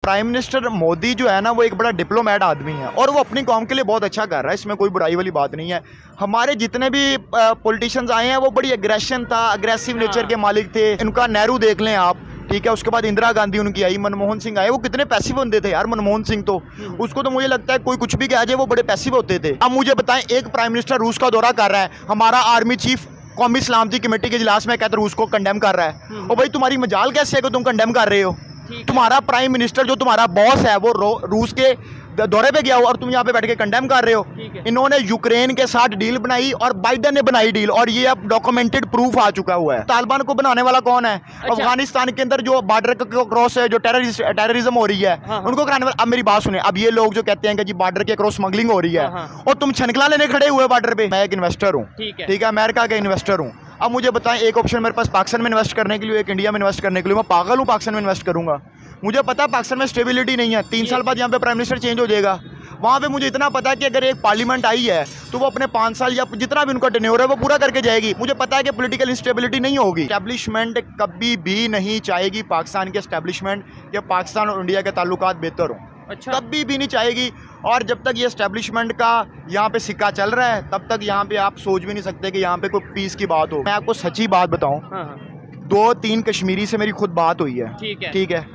Prime minister Modi जो है ना, वो एक बड़ा डिप्लोमेट आदमी है और वो अपनी कौम के लिए बहुत अच्छा कर रहा है, इसमें कोई बुराई वाली बात नहीं है। हमारे जितने भी पॉलिटिशियंस आए हैं वो बड़ी एग्रेशन था, अग्रेसिव नेचर के मालिक थे। इनका नेहरू देख लें आप, ठीक है, उसके बाद इंदिरा गांधी उनकी आई, मनमोहन सिंह आए, वो कितने पैसिव बंदे थे यार। मनमोहन सिंह तो उसको तो मुझे लगता है कोई कुछ भी कह जाए, वो बड़े पैसिव होते थे। अब मुझे बताएं, एक प्राइम मिनिस्टर रूस का दौरा कर रहा है, हमारा आर्मी चीफ कौमी सलामती कमेटी के इजलास में कहते रूस को कंडेम कर रहा है। और भाई तुम्हारी मजाल कैसे है कि तुम कंडेम कर रहे हो? तुम्हारा प्राइम मिनिस्टर जो तुम्हारा बॉस है वो रूस के दौरे पे गया हो और तुम यहाँ पे बैठ के कंडेम कर रहे हो। इन्होंने यूक्रेन के साथ डील बनाई और बाइडेन ने बनाई डील, और ये अब डॉक्यूमेंटेड प्रूफ आ चुका हुआ है। तालिबान को बनाने वाला कौन है? अफगानिस्तान के अंदर जो बॉर्डर क्रॉस है, जो टेररिज्म हो रही है, उनको कराने वाला। अब मेरी बात सुने, अब ये लोग जो कहते हैं कि जी बॉर्डर के क्रॉस स्मगलिंग हो रही है और तुम छनकला लेने खड़े हुए बॉर्डर पे। मैं एक इन्वेस्टर हूँ, ठीक है, अमेरिका का इन्वेस्टर हूँ। अब मुझे बताएं, एक ऑप्शन मेरे पास पाकिस्तान में इन्वेस्ट करने के लिए, एक इंडिया में इन्वेस्ट करने के लिए। मैं पागल हूँ पाकिस्तान में इन्वेस्ट करूंगा? मुझे पता है पाकिस्तान में स्टेबिलिटी नहीं है, 3 साल बाद यहाँ पे प्राइम मिनिस्टर चेंज हो जाएगा। वहाँ पे मुझे इतना पता है कि अगर एक पार्लियामेंट आई है तो वो अपने 5 साल या जितना भी उनका टेन्योर है वो पूरा करके जाएगी। मुझे पता है कि पॉलिटिकल इंस्टेबिलिटी नहीं होगी। एस्टैब्लिशमेंट कभी भी नहीं चाहेगी पाकिस्तान के एस्टैब्लिशमेंट कि पाकिस्तान और इंडिया के ताल्लुकात बेहतर हों। कभी भी नहीं चाहेगी। और जब तक ये एस्टैब्लिशमेंट का यहाँ पे सिक्का चल रहा है तब तक यहाँ पे आप सोच भी नहीं सकते कि यहाँ पे कोई पीस की बात हो। मैं आपको सच्ची बात बताऊँ, 2-3 कश्मीरी से मेरी खुद बात हुई है, ठीक है,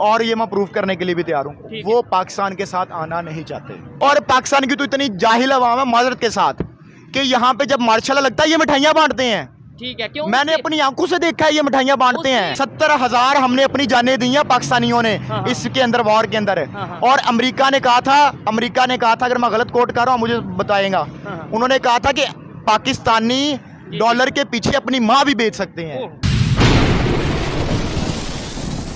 और ये मैं प्रूफ करने के लिए भी तैयार हूँ, वो पाकिस्तान के साथ आना नहीं चाहते। और पाकिस्तान की तो इतनी जाहिल अवाम है माजरत के साथ कि यहाँ पे जब मार्शल लगता है ये मिठाइयाँ बांटते हैं। ठीक है, क्यों? मैंने अपनी आंखों से देखा है ये मिठाइयाँ बांटते हैं। 70,000 हमने अपनी जानें दी हैं पाकिस्तानियों ने इसके अंदर, वॉर के अंदर। और अमेरिका ने कहा था, अगर मैं गलत कोट कर रहा हूँ मुझे बताएगा, उन्होंने कहा था कि पाकिस्तानी डॉलर के पीछे अपनी माँ भी बेच सकते हैं।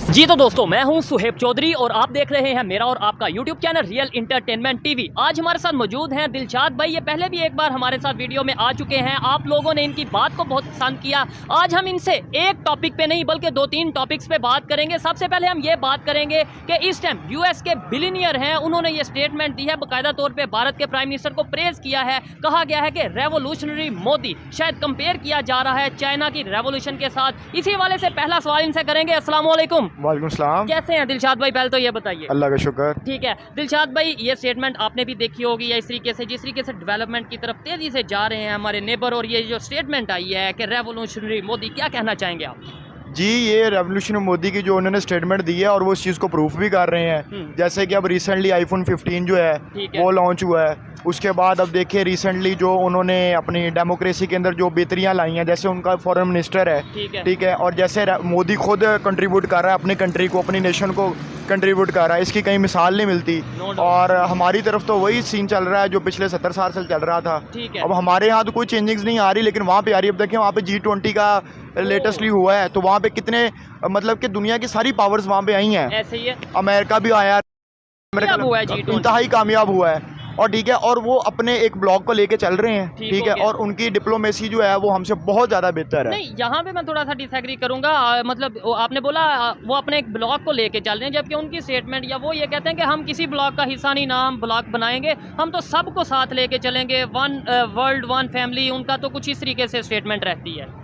जी तो दोस्तों, मैं हूं सुहेब चौधरी और आप देख रहे हैं मेरा और आपका YouTube channel real entertainment TV. आज हमारे साथ मौजूद हैं दिलशाद भाई। ये पहले भी एक बार हमारे साथ वीडियो में आ चुके हैं, आप लोगों ने इनकी बात को बहुत पसंद किया। आज हम इनसे एक टॉपिक पे नहीं बल्कि 2-3 टॉपिक्स पे बात करेंगे। सबसे पहले हम ये बात करेंगे कि इस टाइम यूएस के बिलियनियर हैं, उन्होंने ये स्टेटमेंट दी है, बाकायदा तौर पर भारत के प्राइम मिनिस्टर को प्रेज किया है। कहा गया है कि रेवोल्यूशनरी मोदी, शायद कंपेयर किया जा रहा है चाइना की रेवोल्यूशन के साथ। इसी वाले से पहला सवाल इनसे करेंगे। अस्सलाम वालेकुम। वालेकुम सलाम। कैसे हैं दिलशाद भाई? पहले तो ये बताइए। अल्लाह का शुक्र। ठीक है दिलशाद भाई, ये स्टेटमेंट आपने भी देखी होगी, या इस तरीके से जिस तरीके से डेवलपमेंट की तरफ तेजी से जा रहे हैं हमारे नेबर, और ये जो स्टेटमेंट आई है कि रेवोल्यूशनरी मोदी, क्या कहना चाहेंगे आप? जी, ये रेवोल्यूशनरी मोदी की जो उन्होंने स्टेटमेंट दी है और वो इस चीज़ को प्रूफ भी कर रहे हैं। जैसे कि अब रिसेंटली iPhone 15 जो है वो लॉन्च हुआ है। उसके बाद अब देखिए रिसेंटली जो उन्होंने अपनी डेमोक्रेसी के अंदर जो बेहतरियाँ लाई हैं, जैसे उनका फॉरेन मिनिस्टर है, ठीक है, और जैसे मोदी खुद कंट्रीब्यूट कर रहा है अपनी कंट्री को, अपनी नेशन को कंट्रीब्यूट कर रहा है, इसकी कहीं मिसाल नहीं मिलती। और हमारी तरफ तो वही सीन चल रहा है जो पिछले 70 साल से चल रहा था। अब हमारे यहाँ तो कोई चेंजिंग्स नहीं आ रही, लेकिन वहाँ पे आ रही है। अब देखिए वहाँ पे G20 का लेटेस्टली हुआ है, तो वहाँ पे कितने मतलब कि दुनिया की सारी पावर्स वहाँ पे आई हैं। ऐसे ही है, अमेरिका भी आया, इंतहाई कामयाब हुआ है। और ठीक है, और वो अपने एक ब्लॉक को लेके चल रहे हैं, ठीक है, और उनकी डिप्लोमेसी जो है वो हमसे बहुत ज़्यादा बेहतर है। नहीं, यहाँ पे मैं थोड़ा सा डिसएग्री करूँगा। मतलब आपने बोला वो अपने एक ब्लॉक को लेके चल रहे हैं, जबकि उनकी स्टेटमेंट या वो ये कहते हैं कि हम किसी ब्लॉक का हिस्सा नहीं ना, हम ब्लॉक बनाएंगे, हम तो सबको साथ लेके चलेंगे, 1 वर्ल्ड 1 फैमिली। उनका तो कुछ इस तरीके से स्टेटमेंट रहती है।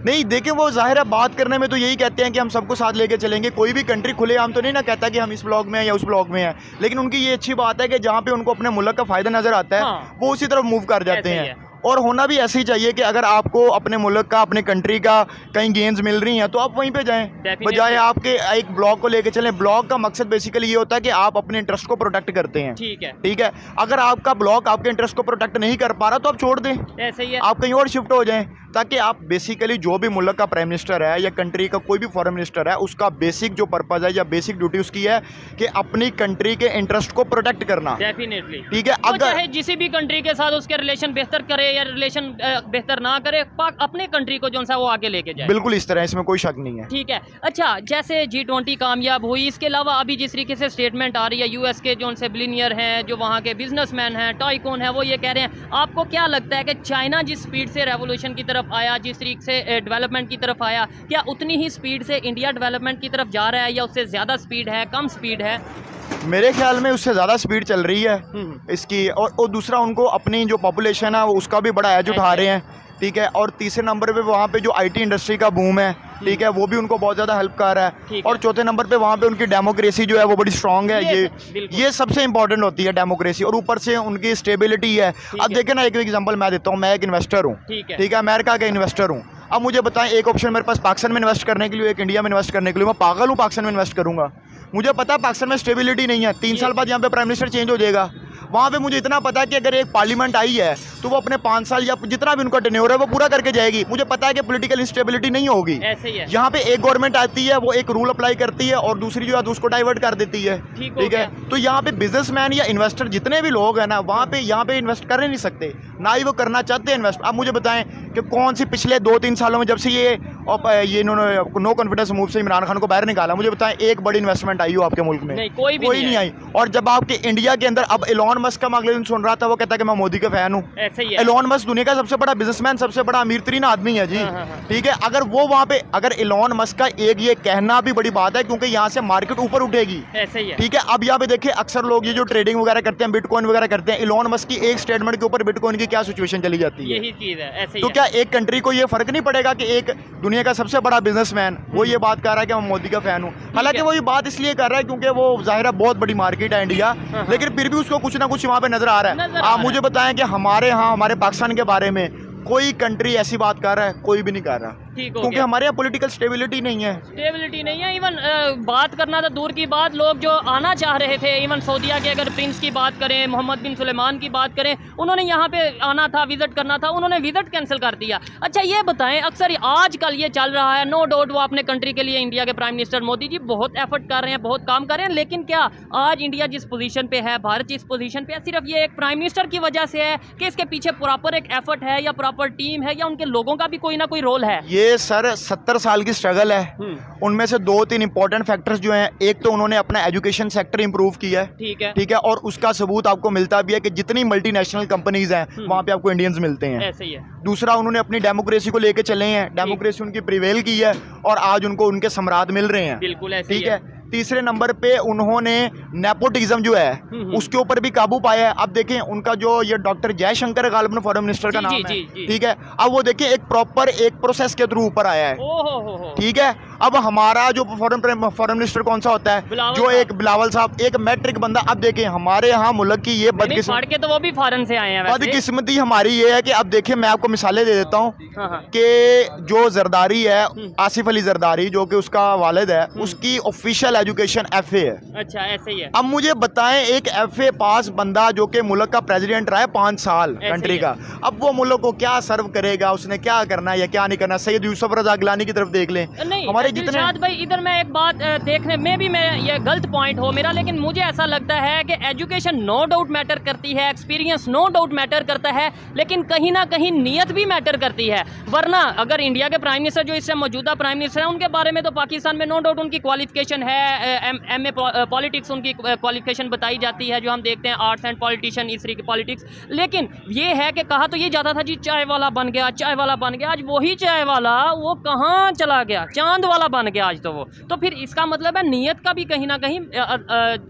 नहीं देखिए, वो जाहिर है बात करने में तो यही कहते हैं कि हम सबको साथ लेके चलेंगे। कोई भी कंट्री खुलेआम तो नहीं ना कहता कि हम इस ब्लॉक में हैं या उस ब्लॉक में हैं, लेकिन उनकी ये अच्छी बात है कि जहाँ पे उनको अपने मुल्क का फ़ायदा नज़र आता है वो उसी तरफ मूव कर जाते हैं। और होना भी ऐसे ही चाहिए कि अगर आपको अपने मुल्क का, अपने कंट्री का कहीं गेंस मिल रही हैं तो आप वहीं पे जाएं, बजाय आपके एक ब्लॉक को लेके चलें। ब्लॉक का मकसद बेसिकली ये होता है कि आप अपने इंटरेस्ट को प्रोटेक्ट करते हैं, ठीक है। अगर आपका ब्लॉक आपके इंटरेस्ट को प्रोटेक्ट नहीं कर पा रहा तो आप छोड़ दें, ऐसे ही है, आप कहीं और शिफ्ट हो जाएं, ताकि आप बेसिकली जो भी मुल्क का प्राइम मिनिस्टर है या कंट्री का कोई भी फॉरेन मिनिस्टर है, उसका बेसिक जो पर्पज़ है या बेसिक ड्यूटी उसकी है कि अपनी कंट्री के इंटरेस्ट को प्रोटेक्ट करना। डेफिनेटली, ठीक है। अगर चाहे जिस भी कंट्री के साथ उसके रिलेशन बेहतर करे या रिलेशन बेहतर ना करे, अपने कंट्री को जो सा वो आगे लेके जाए। बिल्कुल इस तरह, इसमें कोई शक नहीं है। ठीक है। अच्छा, जैसे G20 कामयाब हुई, इसके अलावा अभी जिस तरीके से स्टेटमेंट आ रही है यूएस के जो उनसे बिलियनियर हैं, जो वहाँ के बिजनेसमैन हैं, टाइकून हैं, वो ये कह रहे हैं, आपको क्या लगता है कि चाइना जिस स्पीड से रेवोल्यूशन की तरफ आया, जिस तरीके से डेवलपमेंट की तरफ आया, क्या उतनी ही स्पीड से इंडिया डेवलपमेंट की तरफ जा रहा है या उससे ज़्यादा स्पीड है, कम स्पीड है? मेरे ख्याल में उससे ज़्यादा स्पीड चल रही है इसकी। और दूसरा, उनको अपनी जो पॉपुलेशन है उसका भी बड़ा एज उठा रहे हैं, ठीक है। और तीसरे नंबर पे वहाँ पे जो IT इंडस्ट्री का बूम है, ठीक है, वो भी उनको बहुत ज़्यादा हेल्प कर रहा है। ठीक और है। चौथे नंबर पे वहाँ पे उनकी डेमोक्रेसी जो है वो बड़ी स्ट्रांग है। बिल्कुल। ये सबसे इंपॉर्टेंट होती है डेमोक्रेसी, और ऊपर से उनकी स्टेबिलिटी है। अब है। देखें ना, एक एग्जांपल मैं देता हूँ। मैं एक इन्वेस्टर हूँ, ठीक है। ठीक है, अमेरिका का इन्वेस्टर हूँ। अब मुझे बताएं, एक ऑप्शन मेरे पास पाकिस्तान में इन्वेस्ट करने के लिए, एक इंडिया में इन्वेस्ट करने के लिए। मैं पागल हूँ पाकिस्तान में इन्वेस्ट करूँगा? मुझे पता है पाकिस्तान में स्टेबिलिटी नहीं है। 3 साल बाद यहाँ पे प्राइम मिनिस्टर चेंज हो जाएगा। वहाँ पे मुझे इतना पता है कि अगर एक पार्लियामेंट आई है तो वो अपने 5 साल या जितना भी उनका टेन्योर है वो पूरा करके जाएगी। मुझे पता है कि पॉलिटिकल इंस्टेबिलिटी नहीं होगी। ऐसे ही है। यहाँ पे एक गवर्नमेंट आती है, वो एक रूल अप्लाई करती है और दूसरी जो है उसको डाइवर्ट कर देती है। ठीक है, तो यहाँ पे बिजनेसमैन या इन्वेस्टर जितने भी लोग हैं ना, वहाँ पे यहाँ पे इन्वेस्ट कर ही नहीं सकते, ना ही वो करना चाहते हैं इन्वेस्ट। अब मुझे बताएं कि कौन सी पिछले 2-3 सालों में जब से ये इन्होंने नो कॉन्फिडेंस मूव से इमरान खान को बाहर निकाला, मुझे बताएं एक बड़ी इन्वेस्टमेंट आई हो आपके मुल्क में? नहीं, कोई नहीं आई। और जब आपके इंडिया के अंदर अब एलोन मस्क का मैं अगले दिन सुन रहा था, वो कहता है कि मैं मोदी का फैन हूँ। ऐसे ही है। एलोन मस्क दुनिया का सबसे बड़ा बिजनेसमैन, सबसे बड़ा अमीर तरीन आदमी है जी। ठीक है, अगर वो वहाँ पे, अगर एलोन मस्क का एक ये कहना भी बड़ी बात है, क्योंकि यहाँ से मार्केट ऊपर उठेगी। ऐसे ही है। ठीक है, अब यहाँ पे देखिए अक्सर लोग ये जो ट्रेडिंग वगैरह करते हैं, बिटकॉइन वगैरह करते हैं, एलोन मस्क की एक स्टेटमेंट के ऊपर बिटकॉइन की क्या सिचुएशन चली जाती है। यही चीज है। ऐसे ही तो है। क्या एक कंट्री को ये फर्क नहीं पड़ेगा कि एक दुनिया का सबसे बड़ा बिजनेसमैन वो ये बात कर रहा है कि मैं मोदी का फैन हूँ? हालांकि वो ये बात इसलिए कर रहा है क्योंकि वो जाहिर है बहुत बड़ी मार्केट है इंडिया, लेकिन फिर भी उसको कुछ ना कुछ वहाँ पे नजर आ रहा है। आप मुझे बताएं कि हमारे यहाँ, हमारे पाकिस्तान के बारे में कोई कंट्री ऐसी बात कर रहा है? कोई भी नहीं कर रहा, ठीक हो क्योंकि गया। हमारे यहाँ पॉलिटिकल स्टेबिलिटी नहीं है। स्टेबिलिटी नहीं है। इवन बात करना तो दूर की बात, लोग जो आना चाह रहे थे, इवन सऊदीया के अगर प्रिंस की बात करें, मोहम्मद बिन सुलेमान की बात करें, उन्होंने यहाँ पे आना था, विजिट करना था, उन्होंने विजिट कैंसिल कर दिया। अच्छा ये बताएं, अक्सर आजकल ये चल रहा है, नो डाउट वो अपने कंट्री के लिए, इंडिया के प्राइम मिनिस्टर मोदी जी बहुत एफर्ट कर रहे हैं, बहुत काम कर रहे हैं, लेकिन क्या आज इंडिया जिस पोजीशन पे है, भारत जिस पोजीशन पे है, सिर्फ ये एक प्राइम मिनिस्टर की वजह से है कि इसके पीछे प्रॉपर एक एफर्ट है, या प्रॉपर टीम है, या उनके लोगों का भी कोई ना कोई रोल है? ये सर 70 साल की स्ट्रगल है। उनमें से 2-3 इंपॉर्टेंट फैक्टर्स जो हैं, एक तो उन्होंने अपना एजुकेशन सेक्टर इंप्रूव किया है। ठीक है, और उसका सबूत आपको मिलता भी है कि जितनी मल्टीनेशनल कंपनीज हैं वहाँ पे आपको इंडियंस मिलते हैं। ऐसे ही है। दूसरा, उन्होंने अपनी डेमोक्रेसी को लेके चले हैं, डेमोक्रेसी उनकी प्रिवेल की है और आज उनको उनके सम्राट मिल रहे हैं। बिल्कुल ऐसे ही ठीक है। तीसरे नंबर पे उन्होंने नेपोटिज्म जो है उसके ऊपर भी काबू पाया है। अब देखें उनका जो ये डॉक्टर जयशंकर गालिबन फॉरेन मिनिस्टर का नाम है, ठीक है, अब वो देखें एक प्रॉपर एक प्रोसेस के थ्रू ऊपर आया है। ठीक है, अब हमारा जो फॉरेन मिनिस्टर कौन सा होता है, जो एक बिलावल साहब, एक मैट्रिक बंदा। अब देखें हमारे यहाँ मुल्क की ये बदकिस्मती, तो वो भी फॉरेन से आए हैं वैसे। बदकिस्मती हमारी ये है कि अब देखें, मैं आपको मिसालें दे देता हूँ कि जो जरदारी है, आसिफ अली जरदारी, जो कि उसका वालिद है, उसकी ऑफिशियल एजुकेशन FA है। अच्छा ऐसे ही है। अब मुझे बताएं, एक FA पास बंदा जो कि मुल्क का प्रेसिडेंट रहा है 5 साल कंट्री का, अब वो मुल्क को क्या सर्व करेगा, उसने क्या करना है या क्या नहीं करना? सैयद यूसुफ रजा गिलानी की तरफ देख लें। हमारे जितने भाई, इधर मैं एक बात देखने में भी, मैं ये गलत पॉइंट हो मेरा, लेकिन मुझे ऐसा लगता है कि एजुकेशन नो डाउट मैटर करती है, एक्सपीरियंस नो डाउट मैटर करता है, लेकिन कहीं ना कहीं नीयत भी मैटर करती है। वरना अगर इंडिया के प्राइम मिनिस्टर जो इससे मौजूदा प्राइम मिनिस्टर है, उनके बारे में तो पाकिस्तान में नो डाउट उनकी क्वालिफिकेशन है, MA पॉलिटिक्स उनकी क्वालिफिकेशन बताई जाती है, जो हम देखते हैं आर्ट्स एंड पॉलिटिशियन, इस तरीके पॉलिटिक्स। लेकिन ये है कि कहा तो ये जाता था जी चाय वाला बन गया, चाय वाला बन गया, आज वही चाय वाला वो कहाँ चला गया, चांद वाला बन गया आज तो वो। तो फिर इसका मतलब है नीयत का भी कहीं ना कहीं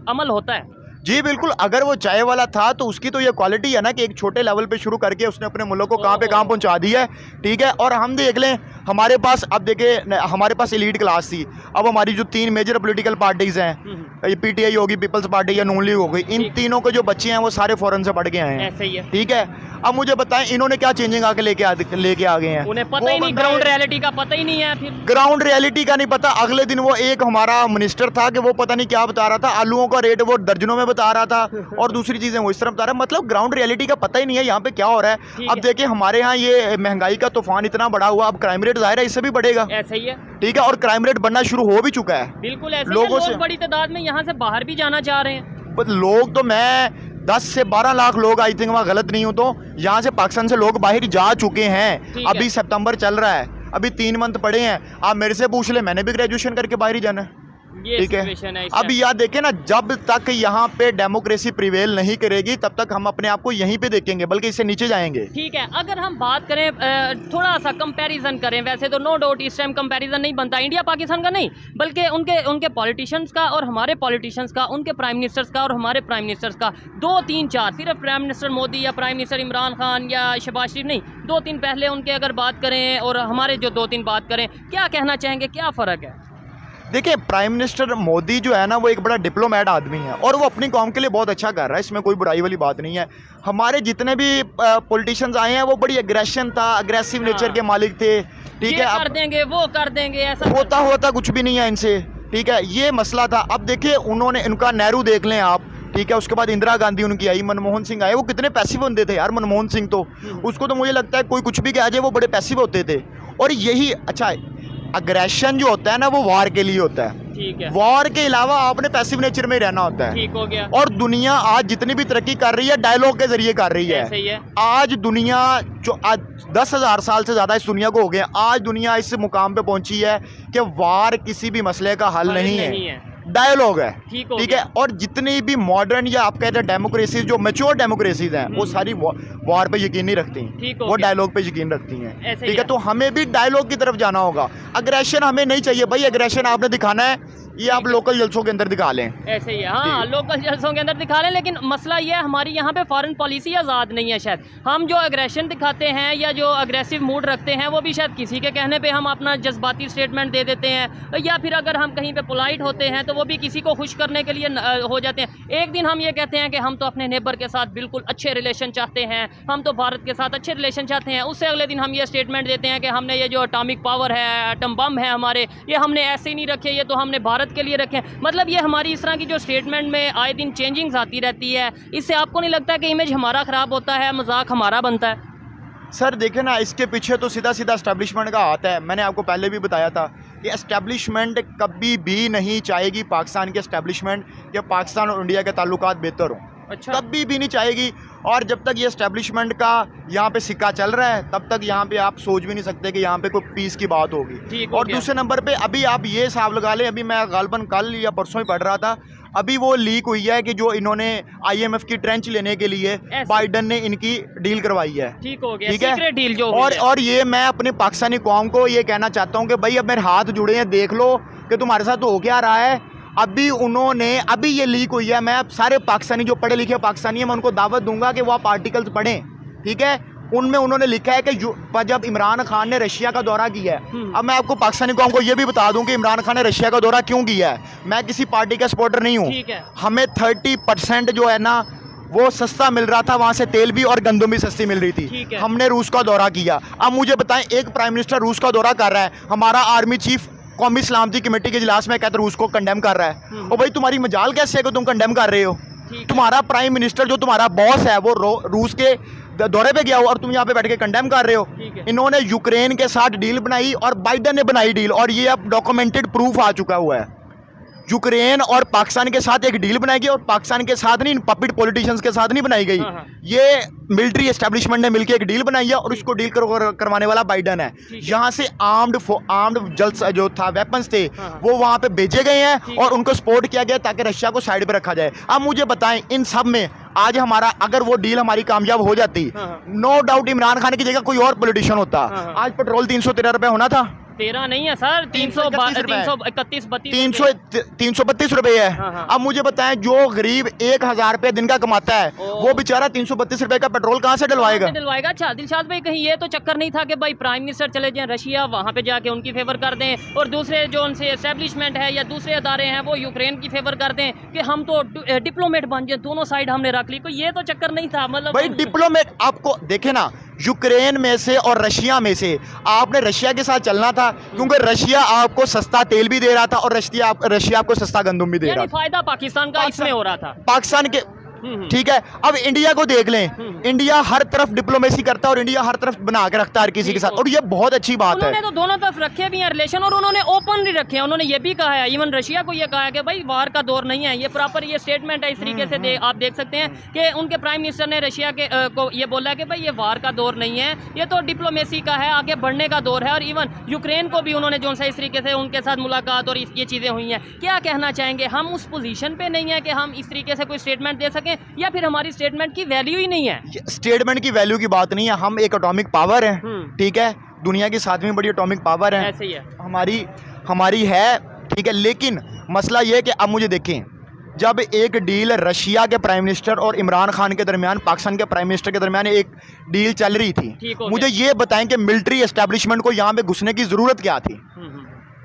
अमल होता है। जी बिल्कुल, अगर वो चाय वाला था तो उसकी तो ये क्वालिटी है ना कि एक छोटे लेवल पे शुरू करके उसने अपने मुल्क को कहाँ पे कहाँ पहुँचा दिया है। ठीक है, और हम देख लें हमारे पास, अब देखें हमारे पास एलीट क्लास थी, अब हमारी जो 3 मेजर पॉलिटिकल पार्टीज हैं, ये PTI होगी, पीपल्स पार्टी या नून लीग हो गई, इन तीनों के जो बच्चे हैं वो सारे फॉरेन से पढ़ के आए हैं। ऐसे ही है। ठीक है, अब मुझे बताएं इन्होंने क्या चेंजिंग आके लेके आ गए हैं? उन्हें पता ही नहीं, ग्राउंड रियलिटी का पता ही नहीं है। फिर ग्राउंड रियलिटी का नहीं पता। अगले दिन वो एक हमारा मिनिस्टर था कि वो पता नहीं क्या बता रहा था, आलूओं का रेट वो दर्जनों में बता रहा था और दूसरी चीजें वो इस तरह बता रहा है। मतलब ग्राउंड रियलिटी का पता ही नहीं है यहाँ पे क्या हो रहा है। अब देखिए हमारे यहाँ ये महंगाई का तूफान इतना बड़ा हुआ, अब क्राइम रेट जाहिर है इससे भी बढ़ेगा। ऐसा ही है। ठीक है, और क्राइम रेट बढ़ना शुरू हो भी चुका है। बिल्कुल ऐसे लोगों से लोग बड़ी तादाद में यहाँ से बाहर भी जाना चाह रहे हैं। लोग तो मैं 10 से 12 लाख लोग, आई थिंक वहाँ गलत नहीं हूँ तो, यहाँ से पाकिस्तान से लोग बाहर जा चुके हैं। अभी सितंबर चल रहा है, अभी 3 मंथ पड़े हैं। आप मेरे से पूछ ले, मैंने भी ग्रेजुएशन करके बाहर ही जाना है। ये ठीक situation है है। इस अब time। याद देखें ना, जब तक यहाँ पे डेमोक्रेसी प्रिवेल नहीं करेगी तब तक हम अपने आप को यहीं पे देखेंगे, बल्कि इससे नीचे जाएंगे। ठीक है, अगर हम बात करें थोड़ा सा कंपैरिजन करें, वैसे तो नो डाउट इस टाइम कंपैरिजन नहीं बनता इंडिया पाकिस्तान का, नहीं बल्कि उनके पॉलिटिशियंस का और हमारे पॉलिटिशियंस का, उनके प्राइम मिनिस्टर्स का और हमारे प्राइम मिनिस्टर्स का, 2 3 4 सिर्फ प्राइम मिनिस्टर मोदी या प्राइम मिनिस्टर इमरान खान या शहबाज शरीफ नहीं, 2 3 पहले उनके अगर बात करें और हमारे जो 2 3 बात करें, क्या कहना चाहेंगे, क्या फ़र्क है? देखिए, प्राइम मिनिस्टर मोदी जो है ना, वो एक बड़ा डिप्लोमेट आदमी है और वो अपनी कौम के लिए बहुत अच्छा कर रहा है, इसमें कोई बुराई वाली बात नहीं है। हमारे जितने भी पॉलिटिशियंस आए हैं वो बड़ी एग्रेशन था, अग्रेसिव नेचर के मालिक थे। ठीक है, कर देंगे वो कर देंगे, ऐसा होता कुछ भी नहीं है इनसे। ठीक है, ये मसला था। अब देखिए, उन्होंने इनका नेहरू देख लें आप, ठीक है, उसके बाद इंदिरा गांधी उनकी आई, मनमोहन सिंह आए, वो कितने पैसिव बंदे थे यार। मनमोहन सिंह तो उसको तो मुझे लगता है कोई कुछ भी कहा जाए, वो बड़े पैसिव होते थे। और यही अच्छा, अग्रेशन जो होता है ना, वो वार के लिए होता है। ठीक है, वॉर के अलावा आपने पैसिव नेचर में रहना होता है। ठीक हो गया। और दुनिया आज जितनी भी तरक्की कर रही है, डायलॉग के जरिए कर रही है। सही है। आज दुनिया जो आज 10,000 साल से ज्यादा इस दुनिया को हो गए, आज दुनिया इस मुकाम पे पहुंची है कि वार किसी भी मसले का हल नहीं है, डायलॉग है। ठीक है, और जितनी भी मॉडर्न या आप कहते हैं डेमोक्रेसीज, जो मैच्योर डेमोक्रेसीज हैं, वो सारी वार पे यकीन नहीं रखती, वो डायलॉग पे यकीन रखती हैं। ठीक है, तो हमें भी डायलॉग की तरफ जाना होगा। अग्रेशन हमें नहीं चाहिए भाई, अग्रेशन आपने दिखाना है, ये आप लोकल जलसों के अंदर दिखा लें। ऐसे ही है, हाँ लोकल जलसों के अंदर दिखा लें, लेकिन मसला ये है हमारी यहाँ पे फॉरेन पॉलिसी आज़ाद नहीं है। शायद हम जो अग्रेशन दिखाते हैं या जो अग्रेसिव मूड रखते हैं, वो भी शायद किसी के कहने पे हम अपना जज्बाती स्टेटमेंट दे देते हैं, या फिर अगर हम कहीं पे पोलाइट होते हैं तो वो भी किसी को खुश करने के लिए हो जाते हैं। एक दिन हम ये कहते हैं कि हम तो अपने नेबर के साथ बिल्कुल अच्छे रिलेशन चाहते हैं, हम तो भारत के साथ अच्छे रिलेशन चाहते हैं, उससे अगले दिन हम ये स्टेटमेंट देते हैं कि हमने ये जो एटॉमिक पावर है, एटम बम है हमारे, ये हमने ऐसे ही नहीं रखे, ये तो हमने भारत के लिए रखे। मतलब ये हमारी इस तरह की जो स्टेटमेंट में आए दिन चेंजिंग्स आती रहती है, इससे आपको नहीं लगता कि इमेज हमारा ख़राब होता है, मजाक हमारा बनता है? सर देखे ना, इसके पीछे तो सीधा सीधा एस्टेब्लिशमेंट का हाथ है। मैंने आपको पहले भी बताया था कि एस्टेब्लिशमेंट कभी भी नहीं चाहेगी, पाकिस्तान की एस्टेब्लिशमेंट, कि पाकिस्तान और इंडिया के ताल्लुकात बेहतर हों। अच्छा, कभी भी नहीं चाहेगी। और जब तक ये एस्टेब्लिशमेंट का यहाँ पे सिक्का चल रहा है, तब तक यहाँ पे आप सोच भी नहीं सकते कि यहाँ पे कोई पीस की बात होगी। और दूसरे नंबर पे अभी आप ये हिसाब लगा लें, अभी मैं गालबन कल या परसों ही पढ़ रहा था, अभी वो लीक हुई है कि जो इन्होंने IMF की ट्रेंच लेने के लिए बाइडन ने इनकी डील करवाई है। ठीक हो गया, ठीक है, सीक्रेट डील जो और ये मैं अपने पाकिस्तानी कौम को ये कहना चाहता हूँ कि भाई अब मेरे हाथ जुड़े हैं, देख लो कि तुम्हारे साथ हो क्या रहा है। अभी ये लीक हुई है, मैं सारे पाकिस्तानी जो पढ़े लिखे पाकिस्तानी हैं, मैं उनको दावत दूंगा कि वो आप आर्टिकल्स पढ़ें। ठीक है, उनमें उन्होंने लिखा है कि जब इमरान खान ने रशिया का दौरा किया है, अब मैं आपको पाकिस्तानी कौम को ये भी बता दूं कि इमरान खान ने रशिया का दौरा क्यों किया है। मैं किसी पार्टी का सपोर्टर नहीं हूँ। हमें 30% जो है ना, वो सस्ता मिल रहा था, वहाँ से तेल भी और गंदम भी सस्ती मिल रही थी। हमने रूस का दौरा किया। अब मुझे बताएं, एक प्राइम मिनिस्टर रूस का दौरा कर रहा है, हमारा आर्मी चीफ कौमी सलामती कमेटी के इजलास में कहते रूस को कंडेम कर रहा है। और भाई तुम्हारी मजाल कैसे है कि तुम कंडेम कर रहे हो? तुम्हारा प्राइम मिनिस्टर जो तुम्हारा बॉस है वो रूस के दौरे पे गया हो और तुम यहाँ पे बैठ के कंडेम कर रहे हो। इन्होंने यूक्रेन के साथ डील बनाई और बाइडन ने बनाई डील, और ये अब डॉक्यूमेंटेड प्रूफ आ चुका हुआ है। यूक्रेन और पाकिस्तान के साथ एक डील बनाई गई, और पाकिस्तान के साथ नहीं, पपिट पॉलिटिशियंस के साथ नहीं बनाई गई। ये मिलिट्री एस्टेब्लिशमेंट ने मिलकर एक डील बनाई है, और उसको डील करवाने वाला बाइडन है। यहाँ से आर्म्ड जो था वेपन्स थे, वो वहाँ पे भेजे गए हैं और उनको सपोर्ट किया गया ताकि रशिया को साइड पे रखा जाए। अब मुझे बताएं, इन सब में आज हमारा, अगर वो डील हमारी कामयाब हो जाती, नो डाउट इमरान खान की जगह कोई और पॉलिटिशियन होता। आज पेट्रोल 313 रुपए होना था। 13 नहीं है सर, 332 रुपए है। अब मुझे बताएं, जो गरीब 1000 रुपए दिन का कमाता है, वो बेचारा 332 रुपए का पेट्रोल कहाँ से डलवाएगा? अच्छा दिलशाद भाई, कहीं ये तो चक्कर नहीं था कि भाई प्राइम मिनिस्टर चले जाएं रशिया, वहाँ पे जाके उनकी फेवर कर दें, और दूसरे जो उनसे एस्टेब्लिशमेंट है या दूसरे अदारे हैं वो यूक्रेन की फेवर कर दें कि हम तो डिप्लोमेट बन जाए, दोनों साइड हमने रख ली? कोई ये तो चक्कर नहीं था? मतलब भाई डिप्लोमेट, आपको देखे ना, यूक्रेन में से और रशिया में से आपने रशिया के साथ चलना था, क्योंकि रशिया आपको सस्ता तेल भी दे रहा था और रशिया आपको सस्ता गंदम भी दे रहा था। फायदा पाकिस्तान का इसमें हो रहा था। ठीक है। अब इंडिया को देख लें, इंडिया हर तरफ डिप्लोमेसी करता है और इंडिया हर तरफ बना के रखता है हर किसी के साथ, और ये बहुत अच्छी बात है। उन्होंने तो दोनों तरफ रखे भी हैं रिलेशन, और उन्होंने ओपनली रखे हैं। उन्होंने ये भी कहा है, इवन रशिया को ये कहा है कि भाई वार का दौर नहीं है। ये प्रॉपर ये स्टेटमेंट है। इस तरीके से आप देख सकते हैं कि उनके प्राइम मिनिस्टर ने रशिया के को ये बोला है कि भाई ये वार का दौर नहीं है, ये तो डिप्लोमेसी का है, आगे बढ़ने का दौर है। और इवन यूक्रेन को भी उन्होंने जो सा इस तरीके से उनके साथ मुलाकात और ये चीज़ें हुई हैं। क्या कहना चाहेंगे? हम उस पोजीशन पे नहीं है कि हम इस तरीके से कोई स्टेटमेंट दे सकें, या फिर हमारी स्टेटमेंट की वैल्यू ही नहीं है? स्टेटमेंट की वैल्यू की बात नहीं है, हम एक एटॉमिक पावर है, ठीक है, दुनिया की 7वीं बड़ी एटॉमिक पावर है, ऐसे ही है हमारी है, ठीक है। लेकिन मसला ये है कि अब मुझे देखें, जब एक डील रशिया के प्राइम मिनिस्टर और इमरान खान के दरमियान, पाकिस्तान के प्राइम मिनिस्टर के दरमियान एक डील चल रही थी, मुझे ये बताएं कि मिलिट्री एस्टेब्लिशमेंट को यहाँ पे घुसने की जरूरत क्या थी?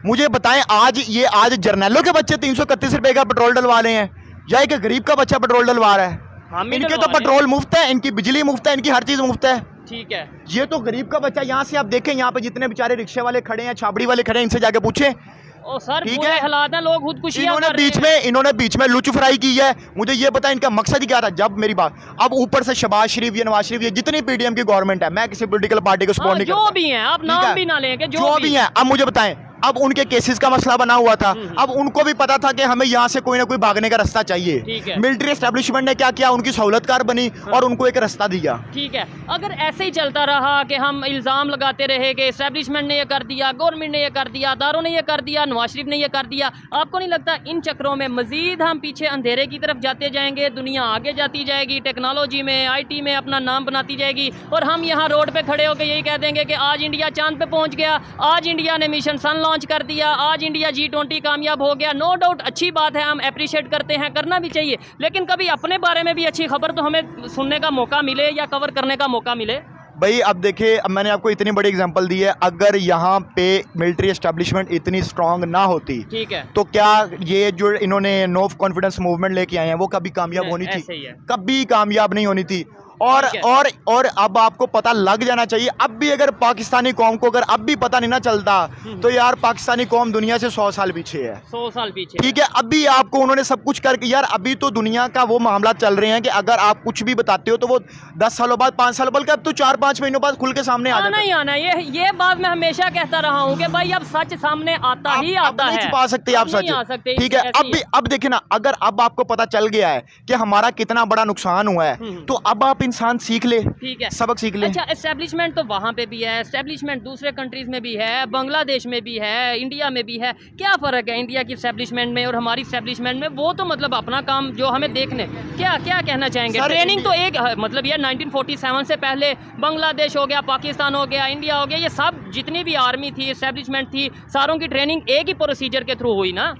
मुझे बताएं, आज जर्नैलों के बच्चे 331 रुपए का पेट्रोल डलवा रहे हैं, या एक गरीब का बच्चा पेट्रोल डलवा रहा है? इनके तो पेट्रोल मुफ्त है, इनकी बिजली मुफ्त है, इनकी हर चीज मुफ्त है, ठीक है। ये तो गरीब का बच्चा, यहाँ से आप देखें, यहाँ पे जितने बेचारे रिक्शे वाले खड़े हैं, छाबड़ी वाले खड़े हैं, इनसे जाके पूछे। ओ सर, ठीक है, हालात हैं, लोग खुदकुशी इन्होंने बीच में लुच फ्राई की है। मुझे ये पता इनका मकसद क्या था? जब मेरी बात, अब ऊपर से शहबाज शरीफ, ये नवाज शरीफ, ये जितनी पीडीएम की गवर्नमेंट है, मैं किसी पॉलिटिकल पार्टी को सपोर्ट नहीं करता, जो भी हैं, आप नाम भी ना लेंगे, जो भी हैं। अब मुझे बताएं, अब उनके केसेस का मसला बना हुआ था, अब उनको भी पता था कि हमें यहाँ से कोई ना कोई भागने का रास्ता चाहिए। मिलिट्री एस्टेब्लिशमेंट ने क्या किया? उनकी सहूलतकार बनी और उनको एक रास्ता दिया। ठीक है, अगर ऐसे ही चलता रहा कि हम इल्ज़ाम लगाते रहे कि एस्टेब्लिशमेंट ने ये कर दिया, गवर्नमेंट ने ये कर दिया, अदारों ने ये कर दिया, नवाज शरीफ ने ये कर दिया, आपको नहीं लगता इन चक्रों में मजीद हम पीछे अंधेरे की तरफ जाते जाएंगे? दुनिया आगे जाती जाएगी, टेक्नोलॉजी में, IT में अपना नाम बनाती जाएगी, और हम यहाँ रोड पे खड़े होकर यही कह देंगे कि आज इंडिया चांद पे पहुँच गया, आज इंडिया ने मिशन सन लॉन्च कर दिया, आज इंडिया G20 कामयाब हो गया। नो डाउट अच्छी बात है, हम अप्रिशिएट करते हैं, करना भी चाहिए, लेकिन कभी अपने बारे में भी अच्छी खबर तो हमें सुनने का मौका मिले या कवर करने का मौका मिले। भाई अब देखिए, अब मैंने आपको इतनी बड़ी एग्जांपल दी है, अगर यहाँ पे मिलिट्री एस्टेब्लिशमेंट इतनी स्ट्रांग ना होती, ठीक है, तो क्या ये जो इन्होंने नो कॉन्फिडेंस मूवमेंट लेके आए हैं वो कभी कामयाब होनी थी? कभी कामयाब नहीं होनी थी। और अब आपको पता लग जाना चाहिए, अब भी अगर पाकिस्तानी कौम को अगर अब भी पता नहीं ना चलता, तो यार पाकिस्तानी कौम दुनिया से 100 साल पीछे है, 100 साल पीछे, ठीक है। अभी आपको उन्होंने सब कुछ करके, यार अभी तो दुनिया का वो मामला चल रहे हैं कि अगर आप कुछ भी बताते हो तो वो 10 सालों बाद, 5 साल, बल्कि अब तो 4-5 महीनों बाद खुल के सामने आना ही आना। ये बात मैं हमेशा कहता रहा हूँ कि भाई अब सच सामने आता ही आता है, नहीं छुपा सकते आप सच, ठीक है। अब देखिए ना, अगर अब आपको पता चल गया है कि हमारा कितना बड़ा नुकसान हुआ है, तो अब आप इंसान सीख ले, ठीक है, सबक सीख ले। अच्छा, एस्टेब्लिशमेंट तो वहाँ पे भी है, एस्टेब्लिशमेंट दूसरे कंट्रीज में भी है, बांग्लादेश में भी है, इंडिया में भी है। क्या फ़र्क है इंडिया की एस्टेब्लिशमेंट में और हमारी एस्टेब्लिशमेंट में? वो तो मतलब अपना काम जो हमें देखने, क्या कहना चाहेंगे? ट्रेनिंग तो एक मतलब ये 1947 से पहले बांग्लादेश हो गया, पाकिस्तान हो गया, इंडिया हो गया, ये सब जितनी भी आर्मी थी, एस्टेब्लिशमेंट थी, सारों की ट्रेनिंग एक ही प्रोसीजर के थ्रू हुई ना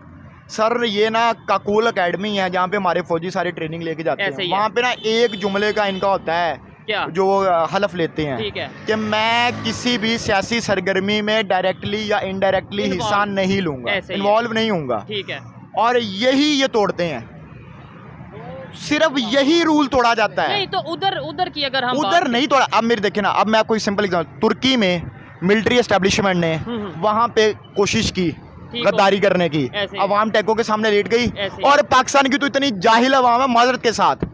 सर। ये ना काकूल अकेडमी है जहाँ पे हमारे फौजी सारी ट्रेनिंग लेके जाते हैं। वहाँ पे ना एक जुमले का इनका होता है, क्या जो हलफ लेते हैं, ठीक है, कि मैं किसी भी सियासी सरगर्मी में डायरेक्टली या इनडायरेक्टली हिस्सा नहीं लूंगा, इन्वॉल्व नहीं हूँगा, ठीक है। और यही ये तोड़ते हैं, सिर्फ यही रूल तोड़ा जाता है। नहीं तो उधर की अगर हम उधर नहीं तोड़ा। अब मेरे देखिए ना, अब मैं आपको सिंपल एग्जांपल, तुर्की में मिलिट्री एस्टेब्लिशमेंट ने वहाँ पे कोशिश की गद्दारी करने की, अवाम टैंकों के सामने लेट गई, और पाकिस्तान की तो इतनी जाहिल अवाम है माजरत के साथ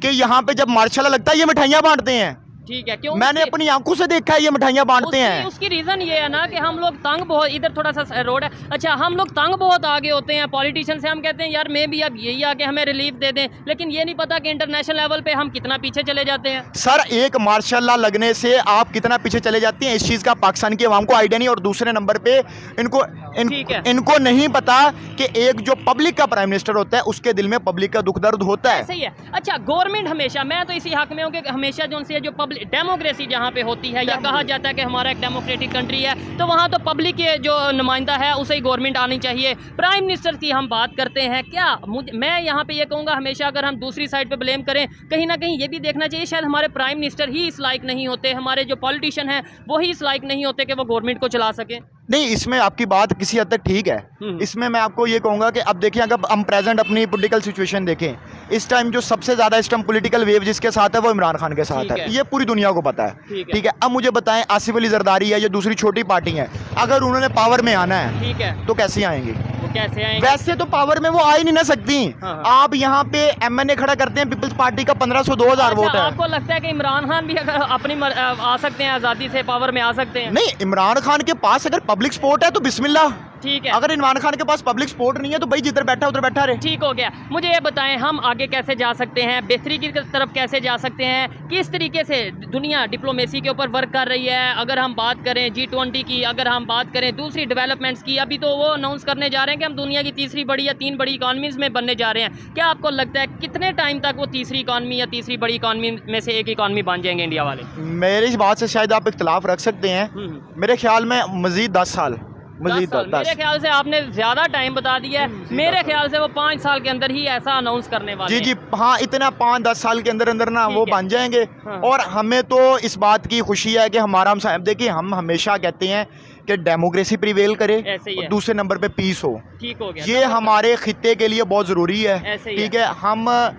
कि यहाँ पे जब मार्शल लगता है ये मिठाइयाँ बांटते हैं, ठीक है। क्यों? मैंने अपनी आंखों से देखा है ये मिठाइयाँ बांटते हैं। उसकी रीजन ये है ना कि हम लोग तंग बहुत, इधर थोड़ा सा रोड है, अच्छा, हम लोग तंग बहुत आगे होते हैं पॉलिटिशियन से। हम कहते हैं यार मैं भी अब यही आके हमें रिलीफ दे दें, लेकिन ये नहीं पता कि इंटरनेशनल लेवल पे हम कितना पीछे चले जाते हैं। सर, एक मार्शल लॉ लगने से आप कितना पीछे चले जाते हैं, इस चीज़ का पाकिस्तान की आवाम को आइडिया नहीं। और दूसरे नंबर पे इनको नहीं पता कि एक जो पब्लिक का प्राइम मिनिस्टर होता है उसके दिल में पब्लिक का दुख दर्द होता है। सही है। अच्छा, गवर्नमेंट हमेशा, मैं तो इसी हक में हूँ कि हमेशा जो जो पब्लिक डेमोक्रेसी जहाँ पे होती है, या कहा जाता है कि हमारा एक डेमोक्रेटिक कंट्री है, तो वहाँ तो पब्लिक के जो नुमाइंदा है उसे ही गवर्नमेंट आनी चाहिए। प्राइम मिनिस्टर की हम बात करते हैं, क्या मैं यहाँ पे ये कहूँगा, हमेशा अगर हम दूसरी साइड पे ब्लेम करें, कहीं ना कहीं ये भी देखना चाहिए शायद हमारे प्राइम मिनिस्टर ही इस लायक नहीं होते, हमारे जो पॉलिटिशियन हैं वो ही इस लायक नहीं होते कि वो गवर्नमेंट को चला सके। नहीं, इसमें आपकी बात किसी हद तक ठीक है। इसमें मैं आपको ये कहूँगा कि अब देखिए, अगर हम प्रेजेंट अपनी पॉलिटिकल सिचुएशन देखें, इस टाइम जो सबसे ज़्यादा इस टाइम पॉलिटिकल वेव जिसके साथ है वो इमरान खान के साथ है, ये पूरी दुनिया को पता है, ठीक है। अब मुझे बताएं, आसिफ अली जरदारी है, ये दूसरी छोटी पार्टी है, अगर उन्होंने पावर में आना है, ठीक है, तो कैसे आएंगी? कैसे आएंगे? वैसे तो पावर में वो आ ही नहीं ना सकती। हाँ। आप यहाँ पे एमएनए खड़ा करते हैं, पीपल्स पार्टी का 1500-2000 वोट अच्छा, है। आपको लगता है कि इमरान खान भी अगर अपनी आ सकते हैं, आज़ादी से पावर में आ सकते हैं? नहीं, इमरान खान के पास अगर पब्लिक सपोर्ट है तो बिस्मिल्लाह। ठीक है, अगर इमरान खान के पास पब्लिक सपोर्ट नहीं है तो भाई जिधर बैठा उधर बैठा रहे। ठीक हो गया। मुझे ये बताएं, हम आगे कैसे जा सकते हैं, बेहतरी की तरफ कैसे जा सकते हैं, किस तरीके से दुनिया डिप्लोमेसी के ऊपर वर्क कर रही है? अगर हम बात करें G20 की, अगर हम बात करें दूसरी डेवलपमेंट्स की, अभी तो वो अनाउंस करने जा रहे हैं कि हम दुनिया की तीसरी बड़ी या 3 बड़ी इकॉनमीज में बनने जा रहे हैं। क्या आपको लगता है कितने टाइम तक वो तीसरी इकॉनमी या तीसरी बड़ी इकॉनमी में से एक इकॉनमी बन जाएंगे इंडिया वाले? मेरी इस बात से शायद आप इख्तलाफ रख सकते हैं। मेरे ख्याल में मजीद 10 साल, मजीद 10। मेरे ख्याल से आपने ज्यादा टाइम बता दिया है। मेरे ख्याल से वो 5 साल के अंदर ही ऐसा अनाउंस करने वाले जी हैं। जी हाँ, इतना 5-10 साल के अंदर अंदर ना ठीक वो है। बन जाएंगे। हाँ। और हमें तो इस बात की खुशी है कि हमारा हम साहब देखिए, हम हमेशा कहते हैं कि डेमोक्रेसी प्रिवेल करे ऐसे ही और है। दूसरे नंबर पे पीस हो। ठीक हो गया, ये हमारे खित्ते के लिए बहुत ज़रूरी है। ऐसे ही ठीक है, हम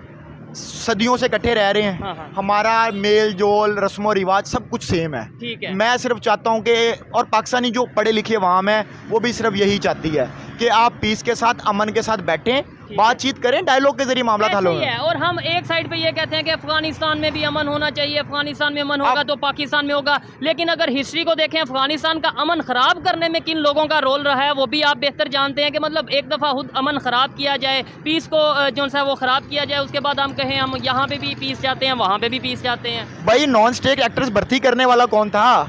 सदियों से इकट्ठे रह रहे हैं। हाँ, हाँ। हमारा मेल जोल रस्म रिवाज सब कुछ सेम है। ठीक है। मैं सिर्फ चाहता हूँ कि, और पाकिस्तानी जो पढ़े लिखे अवाम है वो भी सिर्फ यही चाहती है कि आप पीस के साथ, अमन के साथ बैठें, बातचीत करें, डायलॉग के जरिए मामला हल ऐसे ही हो। है। और हम एक साइड पे ये कहते हैं कि अफगानिस्तान में भी अमन होना चाहिए, अफगानिस्तान में अमन होगा अब- तो पाकिस्तान में होगा। लेकिन अगर हिस्ट्री को देखें, अफगानिस्तान का अमन खराब करने में किन लोगों का रोल रहा है वो भी आप बेहतर जानते हैं कि मतलब एक दफ़ा खुद अमन खराब किया जाए, पीस को जो सा वो खराब किया जाए, उसके बाद हम कहें हम यहाँ पे भी पीस जाते हैं, वहाँ पे भी पीस जाते हैं। भाई नॉन स्टेट एक्टर्स भर्ती करने वाला कौन था?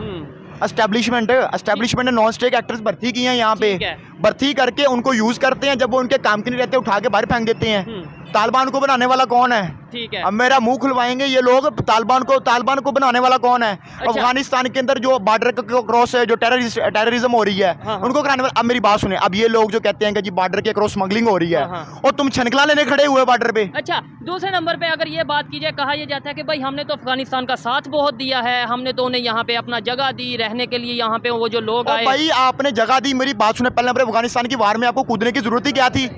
एस्टेब्लिशमेंट ने नॉन स्टेट एक्टर्स भर्ती किए हैं यहाँ पे। ठीक है। भर्ती करके उनको यूज करते हैं, जब वो उनके काम के नहीं रहते उठा के बाहर फेंक देते हैं। तालिबान को बनाने वाला कौन है? ठीक है। अब मेरा मुंह खुलवाएंगे ये लोग। तालिबान को बनाने वाला कौन है? अफगानिस्तान के अंदर जो बॉर्डर के क्रॉस है, जो टेररिज्म हो रही है, हाँ। उनको कराने वाला। अब मेरी बात सुने, अब ये लोग जो कहते हैं कि जी बॉर्डर के क्रॉस स्मगलिंग हो रही है, हाँ। और तुम छनकला लेने खड़े हुए बॉर्डर पे। अच्छा, दूसरे नंबर पे अगर ये बात की जाए, कहा यह जाता है कि भाई हमने तो अफगानिस्तान का साथ बहुत दिया है, हमने तो उन्हें यहाँ पे अपना जगह दी रहने के लिए, यहाँ पे वो जो लोग और आए। भाई आपने जगह दी, मेरी बात सुने, पहले नंबर अफगानिस्तान की वार में आपको कूदने की जरूरत ही क्या थी?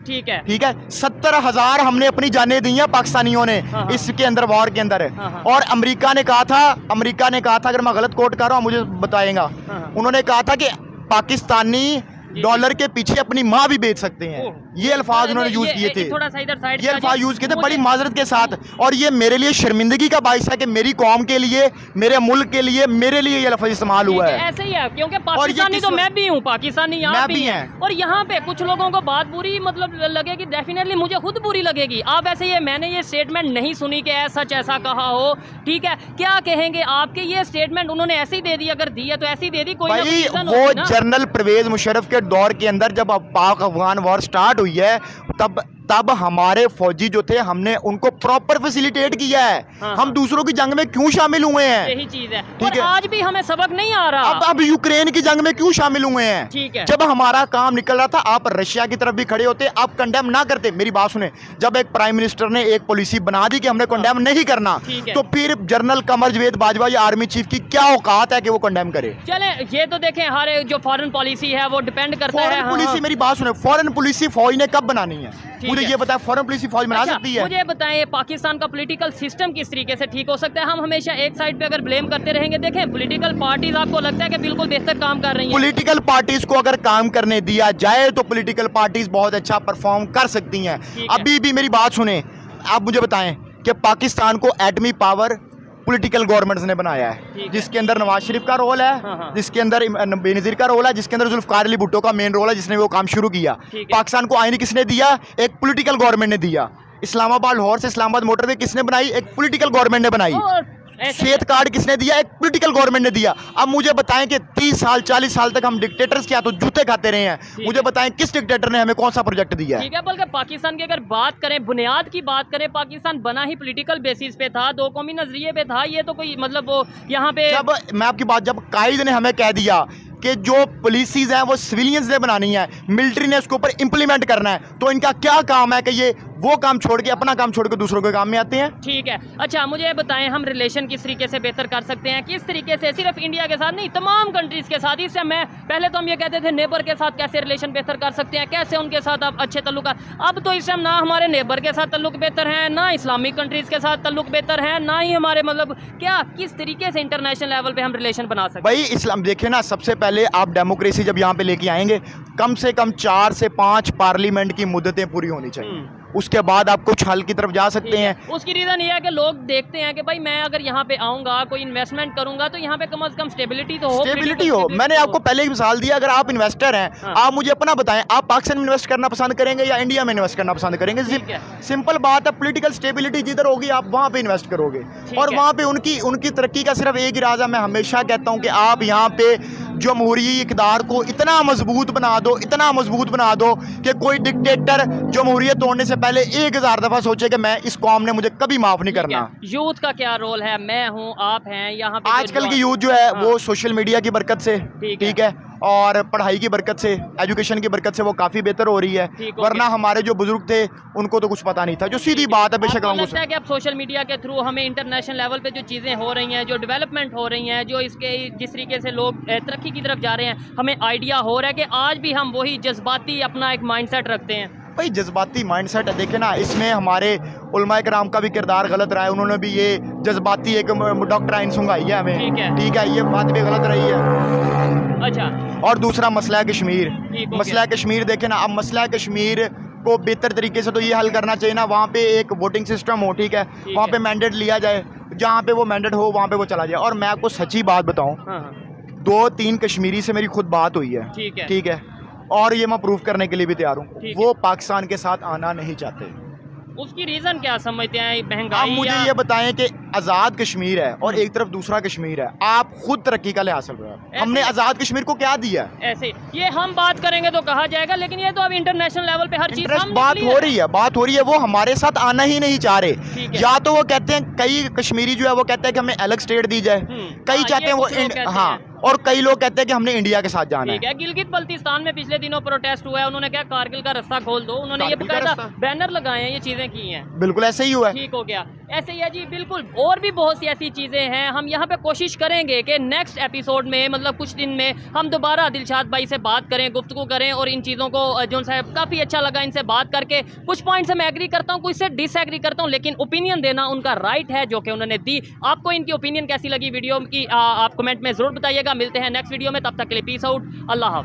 ठीक है। ठीक है, 70,000 हमने अपनी जानें दी हैं पाकिस्तानियों ने हाँ। इसके अंदर, वॉर के अंदर। हाँ। और अमेरिका ने कहा था, अगर मैं गलत कोट कर रहा हूँ मुझे बताएगा, हाँ। उन्होंने कहा था कि पाकिस्तानी डॉलर के पीछे अपनी माँ भी बेच सकते हैं। ये अल्फाज उन्होंने यूज किए थे, थोड़ा सा इधर साइड ये अल्फाज यूज किए थे बड़ी माजरत के साथ। और ये मेरे लिए शर्मिंदगी का बाइस है कि मेरी कौम के लिए, मेरे मुल्क के लिए, मेरे लिए ये लफ्ज इस्तेमाल हुआ है। ऐसे ही है, क्योंकि पाकिस्तानी तो मैं भी हूँ, पाकिस्तानी यहाँ भी है। और यहाँ पे कुछ लोगों को बात बुरी मतलब लगेगी, डेफिनेटली मुझे खुद बुरी लगेगी। आप ऐसे ये, मैंने ये स्टेटमेंट नहीं सुनी कि सच ऐसा कहा हो। ठीक है, क्या कहेंगे आपके ये स्टेटमेंट उन्होंने ऐसे ही दे दी? अगर दी है तो ऐसे ही दे दी, कोई ना कोई भाई रीजन वो होगी ना। जनरल परवेज मुशर्रफ के दौर के अंदर जब पाक अफगान वॉर स्टार्ट हुई है, तब हमारे फौजी जो थे, हमने उनको प्रॉपर फैसिलिटेट किया है। हाँ, हम दूसरों की जंग में क्यों शामिल हुए हैं? यही चीज है। ठीक और है। आज भी हमें सबक नहीं आ रहा। अब यूक्रेन की जंग में क्यों शामिल हुए हैं? ठीक है। जब हमारा काम निकल रहा था, आप रशिया की तरफ भी खड़े होते, आप कंडेम ना करते। मेरी बात सुने, जब एक प्राइम मिनिस्टर ने एक पॉलिसी बना दी कि हमने कंडेम नहीं करना, ठीक है। तो फिर जनरल कमर जवेद बाजवा या आर्मी चीफ की क्या औकात है कि वो कंडेम करे? चले, ये तो देखें, हर जो फॉरेन पॉलिसी है वो डिपेंड करता है। फॉरेन हाँ, पॉलिसी, मेरी बात सुने, फॉरेन पॉलिसी फौज ने कब बनानी है? मुझे है। ये बताया, फॉरेन पॉलिसी फौज बना अच्छा, सकती है? मुझे बताएं, पाकिस्तान का पॉलिटिकल सिस्टम किस तरीके से ठीक हो सकता है? हम हमेशा एक साइड पे अगर ब्लेम करते रहेंगे, देखें पॉलिटिकल पार्टीज आपको लगता है कि बिल्कुल बेहतर काम कर रही हैं? पॉलिटिकल पार्टीज को अगर काम करने दिया जाए तो पॉलिटिकल पार्टीज बहुत अच्छा परफॉर्म कर सकती हैं। ठीक है। अभी भी मेरी बात सुने, आप मुझे बताएं कि पाकिस्तान को एटमी पावर पॉलिटिकल गवर्नमेंट्स ने बनाया है, जिसके अंदर नवाज शरीफ का रोल है, हाँ। जिसके अंदर बेनजीर का रोल है, जिसके अंदर जुल्फकार अली भुट्टो का मेन रोल है, जिसने वो काम शुरू किया। ठीक है। पाकिस्तान को आईन किसने दिया? एक पॉलिटिकल गवर्नमेंट ने दिया। इस्लामाबाद लाहौर से इस्लामाबाद मोटरवे किसने बनाई? एक पॉलिटिकल गवर्नमेंट ने बनाई। और ऐसे- सेहत कार्ड किसने दिया? एक पॉलिटिकल गवर्नमेंट ने दिया। अब मुझे बताएं कि 30 साल 40 साल तक हम डिक्टेटर्स क्या तो जूते खाते रहे हैं। मुझे बताएं किस डिक्टेटर ने हमें कौन सा प्रोजेक्ट दिया है? ठीक है, बल्कि पाकिस्तान की अगर बात करें, बुनियाद की बात करें, पाकिस्तान बना ही पॉलिटिकल बेसिस पे था, दो कौमी नजरिए पे था। ये तो कोई मतलब वो यहाँ पे जब मैं आपकी बात, जब कायद ने हमें कह दिया कि जो पॉलिसीज हैं वो सिविलियंस ने बनानी है, मिलिट्री ने उसके ऊपर इंप्लीमेंट करना है, तो इनका क्या काम है कि ये वो काम छोड़ के, अपना काम छोड़ के दूसरों के काम में आते हैं। ठीक है। अच्छा मुझे ये बताएं, हम रिलेशन किस तरीके से बेहतर कर सकते हैं, किस तरीके से, सिर्फ इंडिया के साथ नहीं तमाम कंट्रीज के साथ। इससे मैं पहले तो हम ये कहते थे नेबर के साथ कैसे रिलेशन बेहतर कर सकते हैं, कैसे उनके साथ आप अच्छे तल्लुक, अब तो इस टाइम ना हमारे नेबर के साथ तल्लुक बेहतर हैं, ना इस्लामिक कंट्रीज के साथ तल्लुक बेहतर है, ना ही हमारे मतलब क्या किस तरीके से इंटरनेशनल लेवल पे हम रिलेशन बना सकते हैं। भाई इस्लाम देखिए ना, सबसे पहले आप डेमोक्रेसी जब यहाँ पे लेके आएंगे, कम से कम 4 से 5 पार्लियामेंट की मुद्दतें पूरी होनी चाहिए, उसके बाद आप कुछ हल की तरफ जा सकते हैं। उसकी रीज़न ये है कि लोग देखते हैं कि भाई मैं अगर यहाँ पे आऊँगा, कोई इन्वेस्टमेंट करूँगा तो यहाँ पे कम से कम स्टेबिलिटी तो हो, स्टेबिलिटी हो। मैंने आपको पहले ही मिसाल दिया, अगर आप इन्वेस्टर हैं, हाँ। आप मुझे अपना बताएं, आप पाकिस्तान में इन्वेस्ट करना पसंद करेंगे या इंडिया में इन्वेस्ट करना पसंद करेंगे? सिंपल बात है, पॉलिटिकल स्टेबिलिटी जिधर होगी आप वहाँ पे इन्वेस्ट करोगे, और वहाँ पे उनकी तरक्की का सिर्फ एक ही राज है। मैं हमेशा कहता हूँ कि आप यहाँ पे जमहूरी इक़्तिदार को इतना मजबूत बना दो, इतना मजबूत बना दो कि कोई डिक्टेटर जमहूरियत तोड़ने से पहले 1000 दफा सोचे कि मैं इस कौम ने मुझे कभी माफ नहीं करना। यूथ का क्या रोल है? मैं हूँ, आप हैं, यहाँ पे आजकल की यूथ जो है वो सोशल मीडिया की बरकत से, ठीक है, और पढ़ाई की बरकत से, एजुकेशन की बरकत से वो काफ़ी बेहतर हो रही है। वरना हमारे जो बुजुर्ग थे उनको तो कुछ पता नहीं था, जो सीधी बात है। बेशक लगता है कि अब सोशल मीडिया के थ्रू हमें इंटरनेशनल लेवल पे जो चीज़ें हो रही हैं, जो डेवलपमेंट हो रही हैं, जो इसके जिस तरीके से लोग तरक्की की तरफ जा रहे हैं, हमें आइडिया हो रहा है कि आज भी हम वही जज्बाती अपना एक माइंडसेट रखते हैं। भाई जज्बाती माइंडसेट है, देखे ना, इसमें हमारे उलमाए कराम का भी किरदार गलत रहा है। उन्होंने भी ये जज्बाती एक डॉक्ट्राइन सुंघाई है हमें, ठीक है, ये बात भी गलत रही है। अच्छा, और दूसरा मसला कश्मीर, मसला कश्मीर देखे ना, अब मसला कश्मीर को बेहतर तरीके से तो ये हल करना चाहिए ना, वहाँ पे एक वोटिंग सिस्टम हो, ठीक है, वहाँ पे मैंडेट लिया जाए, जहाँ पे वो मैंडेट हो वहाँ पे वो चला जाए। और मैं आपको सच्ची बात बताऊँ, 2-3 कश्मीरी से मेरी खुद बात हुई है, ठीक है, और ये मैं प्रूफ करने के लिए भी तैयार हूँ, वो पाकिस्तान के साथ आना नहीं चाहते। उसकी रीज़न क्या समझते हैं? महंगाई? आप मुझे ये बताएं कि आज़ाद कश्मीर है और एक तरफ दूसरा कश्मीर है, आप खुद तरक्की का लिहाज कर रहे हो। हमने आज़ाद कश्मीर को क्या दिया? ऐसे ये हम बात करेंगे तो कहा जाएगा, लेकिन ये तो अब इंटरनेशनल लेवल पे हर चीज़ बात हो रही है, वो हमारे साथ आना ही नहीं चाह रहे। या तो वो कहते हैं, कई कश्मीरी जो है वो कहते हैं कि हमें अलग स्टेट दी जाए, कई चाहते हैं वो, हाँ, और कई लोग कहते हैं कि हमने इंडिया के साथ जाना है। गिलगित बल्तिस्तान में पिछले दिनों प्रोटेस्ट हुआ है, उन्होंने क्या कारगिल का रास्ता खोल दो, उन्होंने ये बकायदा बैनर लगाए हैं, ये चीजें की हैं। बिल्कुल ऐसे ही हुआ है। ठीक हो गया, ऐसे ही है जी, बिल्कुल। और भी बहुत सी ऐसी चीजें हैं, हम यहाँ पे कोशिश करेंगे कि नेक्स्ट एपिसोड में, मतलब कुछ दिन में, हम दोबारा दिलशाद भाई से बात करें, गुफ्तगू करें, और इन चीज़ों को जो साहब काफ़ी अच्छा लगा इनसे बात करके। कुछ पॉइंट से मैं एग्री करता हूँ, कुछ से डिसएग्री करता हूँ, लेकिन ओपिनियन देना उनका राइट है जो कि उन्होंने दी। आपको इनकी ओपिनियन कैसी लगी वीडियो की, आप कमेंट में ज़रूर बताइएगा। मिलते हैं नेक्स्ट वीडियो में, तब तक के लिए पीस आउट, अल्लाह हाफ़िज़।